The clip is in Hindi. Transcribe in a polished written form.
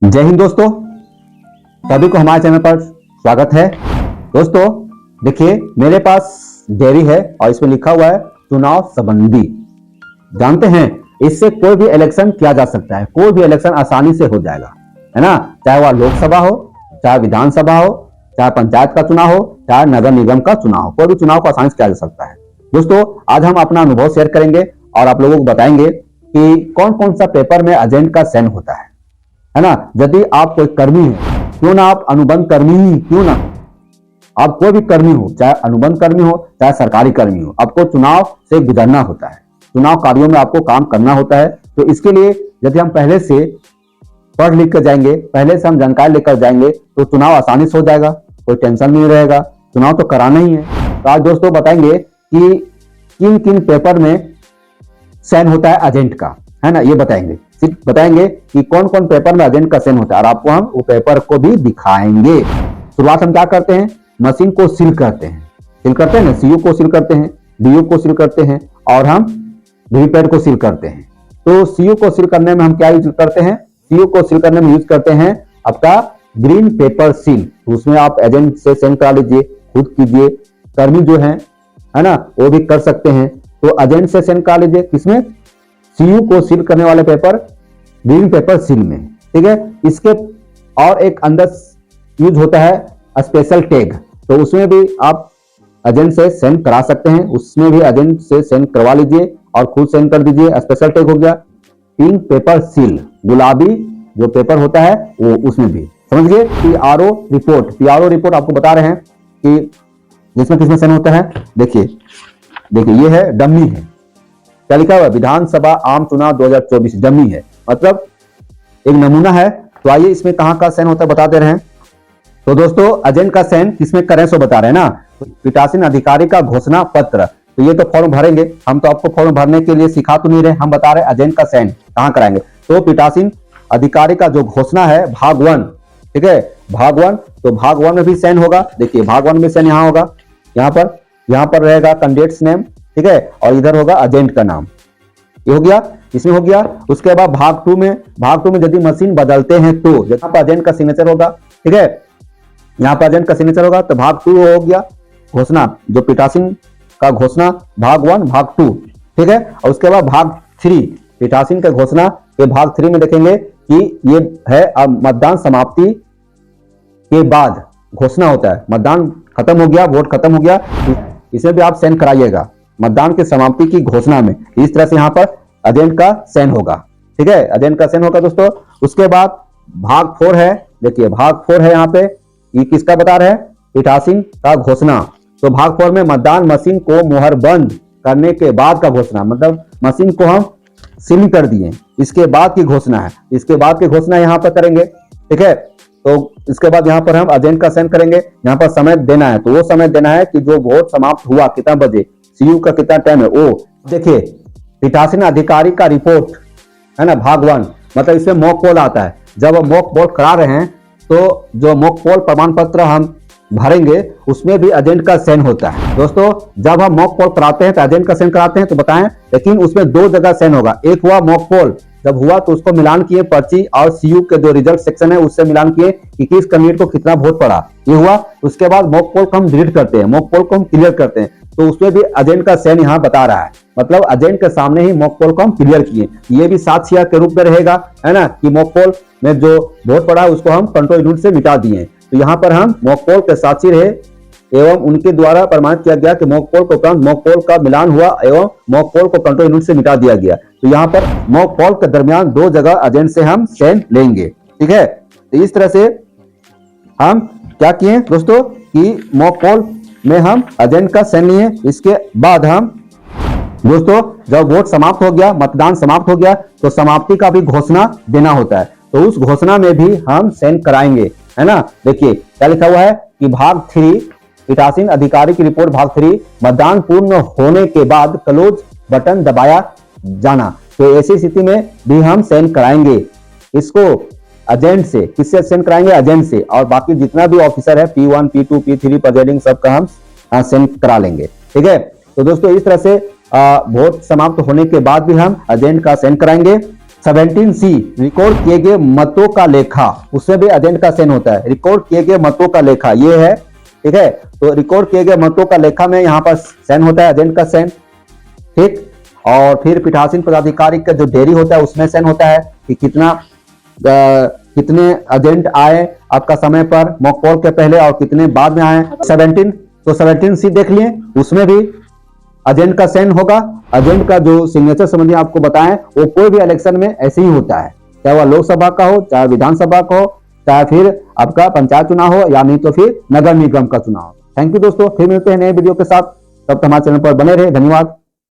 जय हिंद दोस्तों, सभी को हमारे चैनल पर स्वागत है। दोस्तों देखिए, मेरे पास डायरी है और इसमें लिखा हुआ है चुनाव संबंधी। जानते हैं इससे कोई भी इलेक्शन किया जा सकता है, कोई भी इलेक्शन आसानी से हो जाएगा, है ना। चाहे वह लोकसभा हो, चाहे विधानसभा हो, चाहे पंचायत का चुनाव हो, चाहे नगर निगम का चुनाव हो, कोई भी चुनाव को आसानी से किया जा सकता है। दोस्तों आज हम अपना अनुभव शेयर करेंगे और आप लोगों को बताएंगे कि कौन कौन सा पेपर में एजेंट का साइन होता है ना। यदि आप कोई कर्मी है, क्यों ना आप अनुबंध कर्मी ही क्यों ना, आप कोई भी कर्मी हो, चाहे अनुबंध कर्मी हो चाहे सरकारी कर्मी हो, आपको चुनाव से गुजरना होता है, चुनाव कार्यों में आपको काम करना होता है। तो इसके लिए यदि हम पहले से पढ़ लिख कर जाएंगे, पहले से हम जानकारी लेकर जाएंगे तो चुनाव आसानी से हो जाएगा, कोई टेंशन नहीं रहेगा, चुनाव तो कराना ही है। तो आज दोस्तों बताएंगे कि किन किन पेपर में साइन होता है एजेंट का, है ना, ये बताएंगे। सिर्फ बताएंगे कि कौन कौन पेपर में एजेंट का साइन होता है और आपको हम वो पेपर को भी दिखाएंगे। शुरुआत हम क्या करते हैं, मशीन को सील करते हैं, ना, सीयू को सील करते हैं, डीयू को सील करते हैं और हम वीवीपैट को सील करते हैं। तो सीयू को सील करने में हम क्या यूज करते हैं, सीयू को सील करने में यूज करते हैं आपका ग्रीन पेपर सील। उसमें आप एजेंट से साइन करा लीजिए, खुद कीजिए, कर्मी जो है ना, वो भी कर सकते हैं। तो एजेंट से साइन करा लीजिए, किसमें, सीयू को सील करने वाले पेपर ग्रीन पेपर सील में, ठीक है। इसके और एक अंदर यूज होता है स्पेशल टैग, तो उसमें भी आप एजेंट से साइन करा सकते हैं, उसमें भी एजेंट से साइन करवा लीजिए और खुद साइन कर दीजिए। स्पेशल टैग हो गया पिंक पेपर सील, गुलाबी जो पेपर होता है वो, उसमें भी समझ गए। पीआरओ रिपोर्ट आपको बता रहे हैं कि जिसमें किसमें साइन होता है। देखिए ये है डमी है, क्या लिखा हुआ है, विधानसभा आम चुनाव 2024 डमी है, मतलब एक नमूना है। तो आइए इसमें कहां का साइन होता है बता दे रहे हैं। तो दोस्तों एजेंट का साइन किसमें करें सो बता रहे हैं ना, पीठासीन अधिकारी का घोषणा पत्र। तो ये तो फॉर्म भरेंगे, हम तो आपको फॉर्म भरने के लिए सिखा तो नहीं रहे, हम बता रहे एजेंट का साइन कहां कराएंगे। तो पीठासीन अधिकारी का जो घोषणा है भाग 1, ठीक है, भाग 1, तो भाग 1 में भी साइन होगा। देखिए भाग 1 में साइन यहां होगा, यहां पर रहेगा कैंडिडेट्स नेम, ठीक है, और इधर होगा एजेंट का नाम। ये हो गया, इसमें हो गया। उसके बाद भाग 2 में यदि मशीन बदलते हैं तो यहाँ पर एजेंट का सिग्नेचर होगा, ठीक है, यहाँ पर एजेंट का सिग्नेचर होगा। तो भाग 2 हो गया घोषणा, जो पीठासीन का घोषणा भाग 1 भाग 2, ठीक है। और उसके बाद भाग 3 पीठासीन के घोषणा के भाग 3 में देखेंगे कि ये है अब मतदान समाप्ति के बाद घोषणा होता है, मतदान खत्म हो गया, वोट खत्म हो गया, इसमें भी आप साइन कराइएगा मतदान की समाप्ति की घोषणा में। इस तरह से यहाँ पर एजेंट का साइन होगा, ठीक है, एजेंट का साइन होगा दोस्तों। उसके बाद भाग 4 है, देखिए भाग 4 है यहाँ पे, ये किसका बता रहे हैं, पीठासीन का घोषणा। तो भाग 4 में मतदान मशीन को मुहर बंद करने के बाद का घोषणा, मतलब मशीन को हम सील कर दिए, इसके बाद की घोषणा है, इसके बाद की घोषणा यहाँ पर करेंगे, ठीक है। तो इसके बाद यहाँ पर हम एजेंट का साइन करेंगे। यहाँ पर समय देना है, तो वो समय देना है कि जो वोट समाप्त हुआ कितना बजे, सीयू का कितना टाइम है वो। देखिए पीठासीन अधिकारी का रिपोर्ट है ना, भाग 1, मतलब इसमें मॉक पोल आता है। जब हम मॉक पोल करा रहे हैं तो जो मॉक पोल प्रमाण पत्र हम भरेंगे उसमें भी एजेंट का साइन होता है। दोस्तों जब हम मॉक पोल कराते हैं तो एजेंट का साइन कराते हैं तो बताएं, लेकिन उसमें 2 जगह साइन होगा। एक हुआ मॉक पोल जब हुआ तो उसको मिलान किए पर्ची और सीयू के जो रिजल्ट सेक्शन है उससे मिलान किए कि किस कैंडिडेट को कितना वोट पड़ा, ये हुआ। उसके बाद मॉक पोल को हम डिलीट करते हैं, मॉक पोल को हम क्लियर करते हैं, तो उसमें भी एजेंट का साइन यहाँ बता रहा है, मतलब एजेंट के सामने ही मॉक पोल को हम क्लियर किए। ये भी साक्ष्य के रूप में रहेगा, है ना, कि मॉक पोल में जो वोट पड़ा उसको हम कंट्रोल यूनिट से मिटा दिए। तो यहाँ पर हम मॉक पोल के साक्षी रहे एवं उनके द्वारा प्रमाणित किया गया कि मॉक पोल को उपरांत मॉक पोल का मिलान हुआ एवं मॉक पोल को कंट्रोल यूनिट से मिटा दिया गया। तो यहाँ पर मॉक पोल के दरमियान 2 जगह एजेंट से हम साइन लेंगे, ठीक है। तो इस तरह से हम क्या किए दोस्तों कि मॉक पोल में हम एजेंट का साइन लिए। इसके बाद हम दोस्तों जब वोट समाप्त हो गया, मतदान समाप्त हो गया, तो समाप्ति का भी घोषणा देना होता है, तो उस घोषणा में भी हम साइन कराएंगे, है ना। देखिए क्या लिखा हुआ है कि भाग 3 पीठासीन अधिकारी की रिपोर्ट भाग 3, मतदान पूर्ण होने के बाद क्लोज बटन दबाया जाना। तो ऐसी स्थिति में भी हम साइन कराएंगे इसको एजेंट से। किससे साइन कराएंगे, एजेंट से, और बाकी जितना भी ऑफिसर है P1 P2 P3 प्रेजेंटिंग सबका हम साइन करा लेंगे, ठीक है। तो दोस्तों इस तरह से वोट समाप्त होने के बाद भी हम एजेंट का साइन कराएंगे। 17C रिकॉर्ड किए गए मतों का लेखा, उसमें भी एजेंट का साइन होता है। रिकॉर्ड किए गए मतों का लेखा ये है, ठीक है। तो रिकॉर्ड किए गए मतों का लेखा में यहाँ पर साइन होता है, एजेंट का साइन, ठीक। और फिर पीठासीन पदाधिकारी का जो डेयरी होता है उसमें साइन होता है कि कितने एजेंट आए आपका समय पर मॉक पोल के पहले और कितने बाद में आए। 17 तो 17C देख लिए, उसमें भी एजेंट का साइन होगा। एजेंट का जो सिग्नेचर संबंधी आपको बताएं वो कोई भी इलेक्शन में ऐसे ही होता है, चाहे वह लोकसभा का हो, चाहे विधानसभा का हो, चाहे फिर आपका पंचायत चुनाव हो, या नहीं तो फिर नगर निगम का चुनाव। थैंक यू दोस्तों, फिर मिलते हैं नए वीडियो के साथ। तब तक हमारे चैनल पर बने रहे। धन्यवाद।